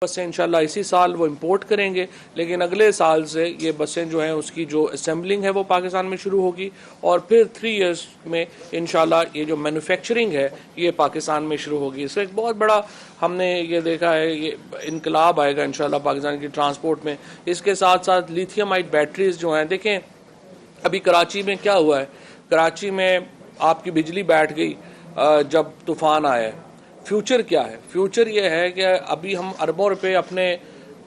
बसें इंशाल्लाह इसी साल वो इंपोर्ट करेंगे, लेकिन अगले साल से ये बसें जो हैं उसकी जो असेंबलिंग है वो पाकिस्तान में शुरू होगी और फिर 3 इयर्स में इंशाल्लाह ये जो मैन्युफैक्चरिंग है ये पाकिस्तान में शुरू होगी। इससे एक बहुत बड़ा हमने ये देखा है, ये इनकलाब आएगा इंशाल्लाह पाकिस्तान की ट्रांसपोर्ट में। इसके साथ साथ लिथियम आयन बैटरीज जो हैं, देखें अभी कराची में क्या हुआ है, कराची में आपकी बिजली बैठ गई जब तूफान आया है। फ्यूचर क्या है? फ्यूचर ये है कि अभी हम अरबों रुपए अपने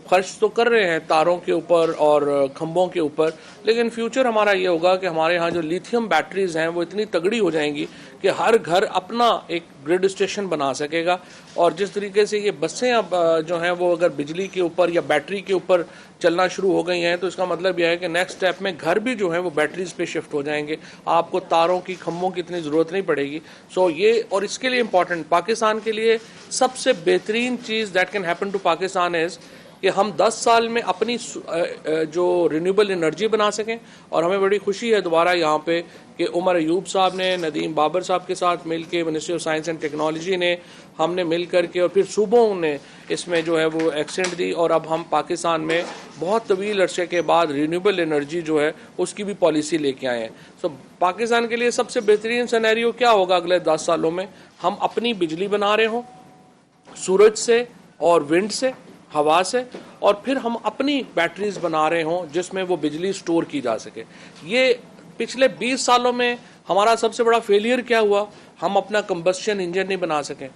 खर्च तो कर रहे हैं तारों के ऊपर और खंभों के ऊपर, लेकिन फ्यूचर हमारा ये होगा कि हमारे यहाँ जो लिथियम बैटरीज हैं वो इतनी तगड़ी हो जाएंगी कि हर घर अपना एक ग्रिड स्टेशन बना सकेगा। और जिस तरीके से ये बसें अब जो हैं वो अगर बिजली के ऊपर या बैटरी के ऊपर चलना शुरू हो गई हैं, तो इसका मतलब यह है कि नेक्स्ट स्टेप में घर भी जो है वो बैटरीज पे शिफ्ट हो जाएंगे, आपको तारों की खंभों की इतनी ज़रूरत नहीं पड़ेगी। सो ये, और इसके लिए इम्पॉर्टेंट पाकिस्तान के लिए सबसे बेहतरीन चीज़ that can happen to Pakistan is कि हम 10 साल में अपनी जो रिन्यूएबल एनर्जी बना सकें। और हमें बड़ी खुशी है दोबारा यहाँ पे कि उमर अयूब साहब ने नदीम बाबर साहब के साथ मिल के, ministry of science and technology ने, हमने मिल कर के और फिर सूबों ने इसमें जो है वो एक्सेंट दी और अब हम पाकिस्तान में बहुत तवील अरसे के बाद रिन्यूएबल एनर्जी जो है उसकी भी पॉलिसी लेके आए हैं। सो पाकिस्तान के लिए सबसे बेहतरीन सिनेरियो क्या होगा अगले 10 सालों में? हम अपनी बिजली बना रहे हों सूरज से और विंड से, हवा से, और फिर हम अपनी बैटरीज बना रहे हों जिसमें वो बिजली स्टोर की जा सके। ये पिछले 20 सालों में हमारा सबसे बड़ा फेलियर क्या हुआ? हम अपना कंबस्शन इंजन नहीं बना सके,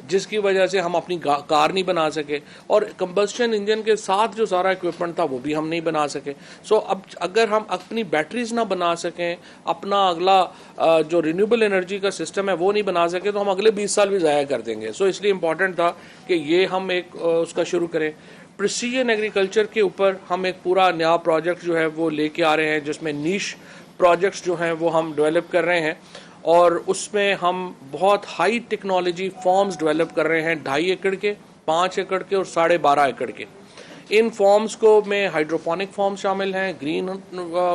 जिसकी वजह से हम अपनी कार नहीं बना सके, और कंबस्शन इंजन के साथ जो सारा इक्विपमेंट था वो भी हम नहीं बना सके। सो अब अगर हम अपनी बैटरीज ना बना सकें, अपना अगला जो रिन्यूएबल एनर्जी का सिस्टम है वो नहीं बना सके, तो हम अगले 20 साल भी ज़ाया कर देंगे। सो इसलिए इम्पॉर्टेंट था कि ये हम एक उसका शुरू करें। प्रिसीजन एग्रीकल्चर के ऊपर हम एक पूरा नया प्रोजेक्ट जो है वो लेके आ रहे हैं, जिसमें नीश प्रोजेक्ट्स जो हैं वो हम डेवलप कर रहे हैं और उसमें हम बहुत हाई टेक्नोलॉजी फॉर्म्स डेवलप कर रहे हैं, 2.5 एकड़ के, 5 एकड़ के और 12.5 एकड़ के। इन फॉर्म्स को में हाइड्रोपोनिक फॉर्म्स शामिल हैं, ग्रीन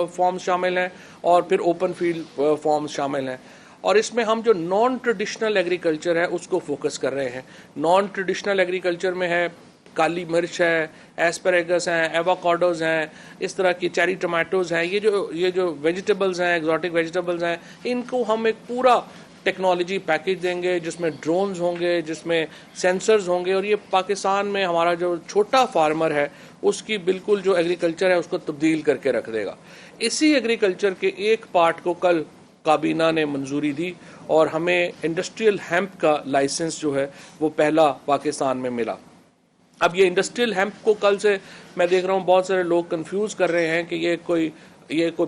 फॉर्म्स शामिल हैं और फिर ओपन फील्ड फॉर्म्स शामिल हैं। और इसमें हम जो नॉन ट्रेडिशनल एग्रीकल्चर है उसको फोकस कर रहे हैं। नॉन ट्रेडिशनल एग्रीकल्चर में है काली मिर्च है, एस्परेगस हैं, एवोकाडोज हैं, इस तरह की चेरी टमाटोज हैं। ये जो वेजिटेबल्स हैं, एक्जॉटिक वेजिटेबल्स हैं, इनको हम एक पूरा टेक्नोलॉजी पैकेज देंगे जिसमें ड्रोन्स होंगे, जिसमें सेंसर्स होंगे, और ये पाकिस्तान में हमारा जो छोटा फार्मर है उसकी बिल्कुल जो एग्रीकल्चर है उसको तब्दील करके रख देगा। इसी एग्रीकल्चर के एक पार्ट को कल काबीना ने मंजूरी दी और हमें इंडस्ट्रियल हेम्प का लाइसेंस जो है वो पहला पाकिस्तान में मिला। अब ये इंडस्ट्रियल हेम्प को कल से मैं देख रहा हूँ बहुत सारे लोग कंफ्यूज कर रहे हैं कि ये कोई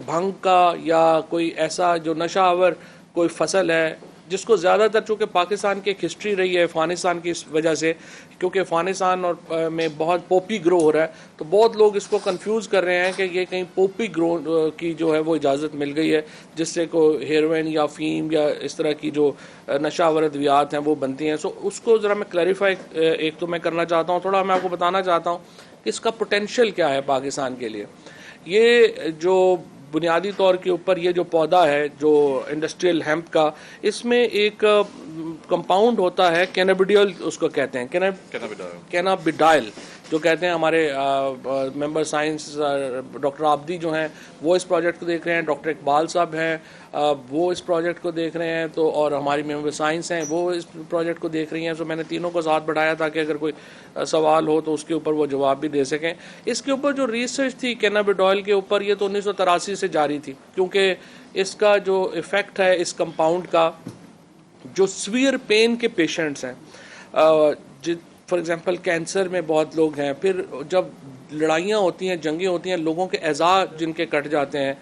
भंग का या कोई ऐसा जो नशावर कोई फसल है, जिसको ज़्यादातर चूँकि पाकिस्तान की एक हिस्ट्री रही है अफ़गानिस्तान की इस वजह से, क्योंकि अफ़गानिस्तान और में बहुत पॉपी ग्रो हो रहा है, तो बहुत लोग इसको कंफ्यूज कर रहे हैं कि ये कहीं पॉपी ग्रो की जो है वो इजाज़त मिल गई है, जिससे को हेरोइन या फ़ीम या इस तरह की जो नशावर अद्वियात हैं वो बनती हैं। सो उसको ज़रा मैं क्लैरिफाई एक तो मैं करना चाहता हूँ, थोड़ा मैं आपको बताना चाहता हूँ कि इसका पोटेंशियल क्या है पाकिस्तान के लिए। ये जो बुनियादी तौर के ऊपर ये जो पौधा है जो इंडस्ट्रियल हेम्प का, इसमें एक कंपाउंड होता है कैनाबिडियल, उसको कहते हैं कैनाबिडाइल, जो कहते हैं हमारे मेंबर साइंस डॉक्टर आबदी जो हैं वो इस प्रोजेक्ट को देख रहे हैं, डॉक्टर इकबाल साहब हैं वो इस प्रोजेक्ट को देख रहे हैं, तो और हमारी मेंबर साइंस हैं वो इस प्रोजेक्ट को देख रही हैं। तो मैंने तीनों को साथ बढ़ाया ताकि अगर कोई सवाल हो तो उसके ऊपर वो जवाब भी दे सकें। इसके ऊपर जो रिसर्च थी कैनाबिडाइल के ऊपर, ये तो 1983 से जारी थी, क्योंकि इसका जो इफ़ेक्ट है इस कंपाउंड का, जो सीवियर पेन के पेशेंट्स हैं, फॉर एग्जांपल कैंसर में बहुत लोग हैं, फिर जब लड़ाइयाँ होती हैं, जंगें होती हैं, लोगों के एज़ा जिनके कट जाते हैं,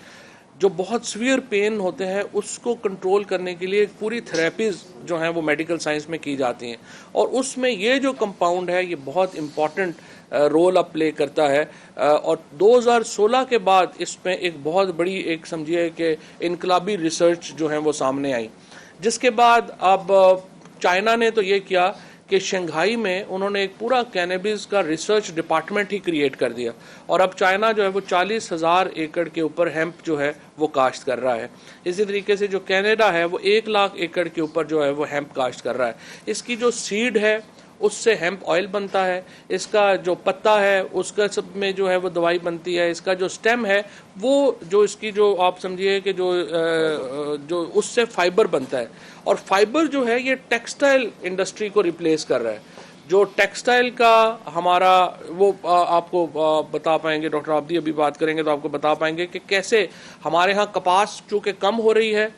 जो बहुत सीवियर पेन होते हैं, उसको कंट्रोल करने के लिए पूरी थेरेपीज़ जो हैं वो मेडिकल साइंस में की जाती हैं, और उसमें ये जो कंपाउंड है ये बहुत इम्पॉर्टेंट रोल अब प्ले करता है। और 2016 के बाद इसमें एक बहुत बड़ी एक समझिए कि इनकलाबी रिसर्च जो है वो सामने आई, जिसके बाद अब चाइना ने तो ये किया कि शंघाई में उन्होंने एक पूरा कैनबिस का रिसर्च डिपार्टमेंट ही क्रिएट कर दिया, और अब चाइना जो है वो 40,000 एकड़ के ऊपर हेम्प जो है वो काश्त कर रहा है। इसी तरीके से जो कनाडा है वो 1 लाख एकड़ के ऊपर जो है वो हेम्प काश्त कर रहा है। इसकी जो सीड है उससे हेम्प ऑयल बनता है, इसका जो पत्ता है उसका सब में जो है वो दवाई बनती है, इसका जो स्टेम है वो जो इसकी जो आप समझिए कि जो उससे फाइबर बनता है। और फाइबर जो है ये टेक्सटाइल इंडस्ट्री को रिप्लेस कर रहा है। जो टेक्सटाइल का हमारा वो आपको बता पाएंगे, डॉक्टर आबदी अभी बात करेंगे तो आपको बता पाएंगे कि कैसे हमारे यहाँ कपास चूँकि कम हो रही है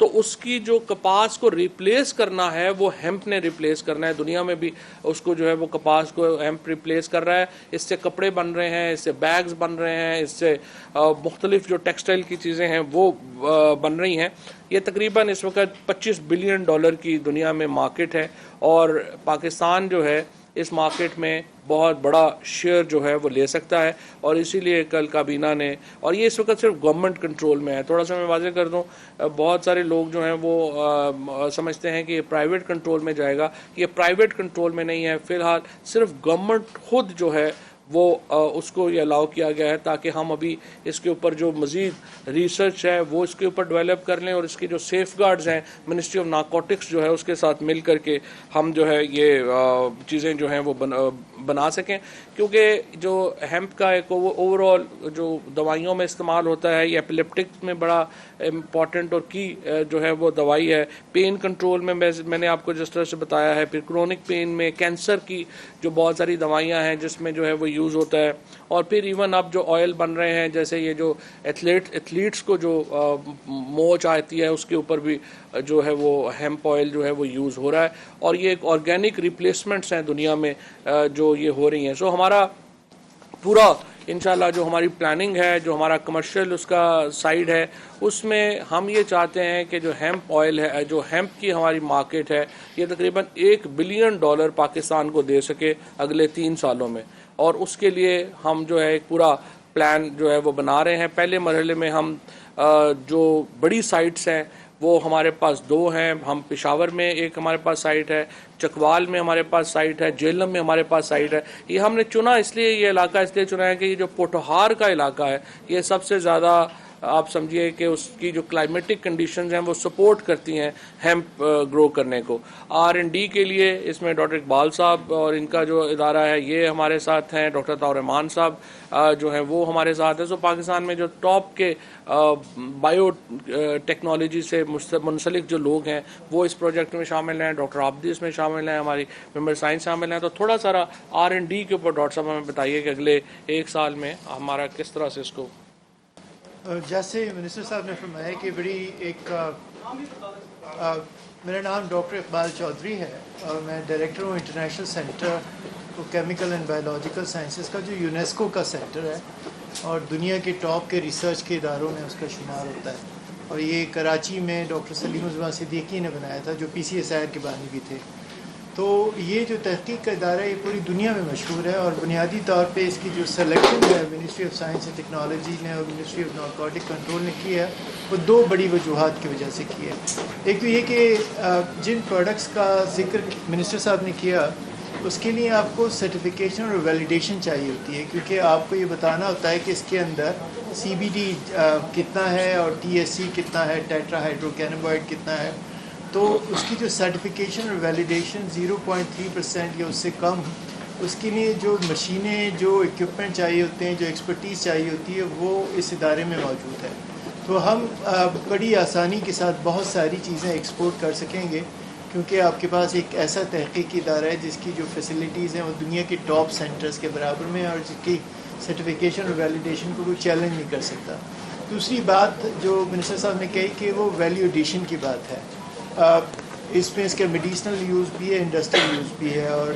तो उसकी जो कपास को रिप्लेस करना है वो हेम्प ने रिप्लेस करना है। दुनिया में भी उसको जो है वो कपास को हेम्प रिप्लेस कर रहा है। इससे कपड़े बन रहे हैं, इससे बैग्स बन रहे हैं, इससे मुख्तलिफ जो टेक्सटाइल की चीज़ें हैं वो बन रही हैं। ये तकरीबन इस वक्त $25 बिलियन की दुनिया में मार्केट है और पाकिस्तान जो है इस मार्केट में बहुत बड़ा शेयर जो है वो ले सकता है। और इसीलिए कल काबीना ने, और ये इस वक्त सिर्फ गवर्नमेंट कंट्रोल में है, थोड़ा सा मैं वाज़ेह कर दूं, बहुत सारे लोग जो हैं वो समझते हैं कि ये प्राइवेट कंट्रोल में जाएगा। ये प्राइवेट कंट्रोल में नहीं है, फ़िलहाल सिर्फ गवर्नमेंट खुद जो है वो उसको ये अलाउ किया गया है ताकि हम अभी इसके ऊपर जो मज़ीद रिसर्च है वो इसके ऊपर डेवलप कर लें और इसकी जो सेफ गार्ड्स हैं मिनिस्ट्री ऑफ नारकोटिक्स जो है उसके साथ मिल करके हम जो है ये चीज़ें जो हैं वो बना सकें। क्योंकि जो हेम्प का एक ओवरऑल जो दवाइयों में इस्तेमाल होता है, ये एपिलेप्टिक्स में बड़ा इम्पॉर्टेंट और की जो है वो दवाई है। पेन कंट्रोल में मैंने आपको जिस तरह से बताया है, फिर क्रोनिक पेन में, कैंसर की जो बहुत सारी दवाइयाँ हैं जिसमें जो है वो यूज़ होता है। और फिर इवन अब जो ऑयल बन रहे हैं, जैसे ये जो एथलीट्स को जो मोच आती है उसके ऊपर भी जो है वो हेम्प ऑयल जो है वो यूज़ हो रहा है। और ये एक ऑर्गेनिक रिप्लेसमेंट्स हैं दुनिया में जो ये हो रही हैं। सो हमारा पूरा इंशाल्लाह जो हमारी प्लानिंग है, जो हमारा कमर्शियल उसका साइड है, उसमें हम ये चाहते हैं कि जो हेम्प ऑयल है, जो हेम्प की हमारी मार्केट है, ये तकरीबन $1 बिलियन पाकिस्तान को दे सके अगले 3 सालों में। और उसके लिए हम जो है एक पूरा प्लान जो है वो बना रहे हैं। पहले मरहले में हम जो बड़ी साइट्स हैं वो हमारे पास 2 हैं। हम पेशावर में एक हमारे पास साइट है, चकवाल में हमारे पास साइट है, जेलम में हमारे पास साइट है। ये हमने चुना इसलिए, ये इलाका इसलिए चुना है कि ये जो पोटोहार का इलाका है ये सबसे ज़्यादा आप समझिए कि उसकी जो क्लाइमेटिक कंडीशंस हैं वो सपोर्ट करती हैं हेम्प ग्रो करने को। R&D के लिए इसमें डॉक्टर इकबाल साहब और इनका जो इदारा है ये हमारे साथ हैं, डॉक्टर ताउर रहमान साहब जो हैं वो हमारे साथ हैं। सो पाकिस्तान में जो टॉप के बायो टेक्नोलॉजी से मुंसलिक जो लोग हैं वो इस प्रोजेक्ट में शामिल हैं। डॉक्टर आबदी इसमें शामिल हैं, हमारी मेंबर साइंस शामिल हैं। तो थोड़ा सारा R&D के ऊपर डॉक्टर साहब हमें बताइए कि अगले 1 साल में हमारा किस तरह से इसको। जैसे मिनिस्टर साहब ने फरमाया कि बड़ी एक मेरा नाम डॉक्टर इकबाल चौधरी है और मैं डायरेक्टर हूँ international centre for chemical and biological sciences का, जो यूनेस्को का सेंटर है और दुनिया के टॉप के रिसर्च के इदारों में उसका शुमार होता है। और ये कराची में डॉक्टर सलीम उज़्ज़मान सिद्दीकी ने बनाया था, जो PCSIR के बानी भी थे। तो ये जो तहकीक का इदारा है ये पूरी दुनिया में मशहूर है और बुनियादी तौर पे इसकी जो सिलेक्शन है ministry of science and technology ने और मिनिस्ट्री ऑफ नारकोटिक कंट्रोल ने की है, वो 2 बड़ी वजूहात की वजह से की है। एक तो ये कि जिन प्रोडक्ट्स का जिक्र मिनिस्टर साहब ने किया उसके लिए आपको सर्टिफिकेशन और वैलिडेशन चाहिए होती है, क्योंकि आपको ये बताना होता है कि इसके अंदर CBD कितना है और THC कितना है, टेट्राहाइड्रोकैनाबॉइड कितना है। तो उसकी जो सर्टिफिकेशन और वैलिडेशन 0.3% या उससे कम, उसके लिए जो मशीनें, जो इक्विपमेंट चाहिए होते हैं, जो एक्सपर्टीज़ चाहिए होती है, वो इस इदारे में मौजूद है। तो हम बड़ी आसानी के साथ बहुत सारी चीज़ें एक्सपोर्ट कर सकेंगे, क्योंकि आपके पास एक ऐसा तहकीकी इदारा है जिसकी जो फैसिलिटीज़ हैं वो दुनिया के टॉप सेंटर्स के बराबर में, और जिसकी सर्टिफिकेशन और वैलिडेशन को कोई चैलेंज नहीं कर सकता। दूसरी बात जो मिनिस्टर साहब ने कही कि वो वैल्यू एडिशन की बात है। इसमें इसके मेडिसिनल यूज़ भी है, इंडस्ट्रियल यूज़ भी है, और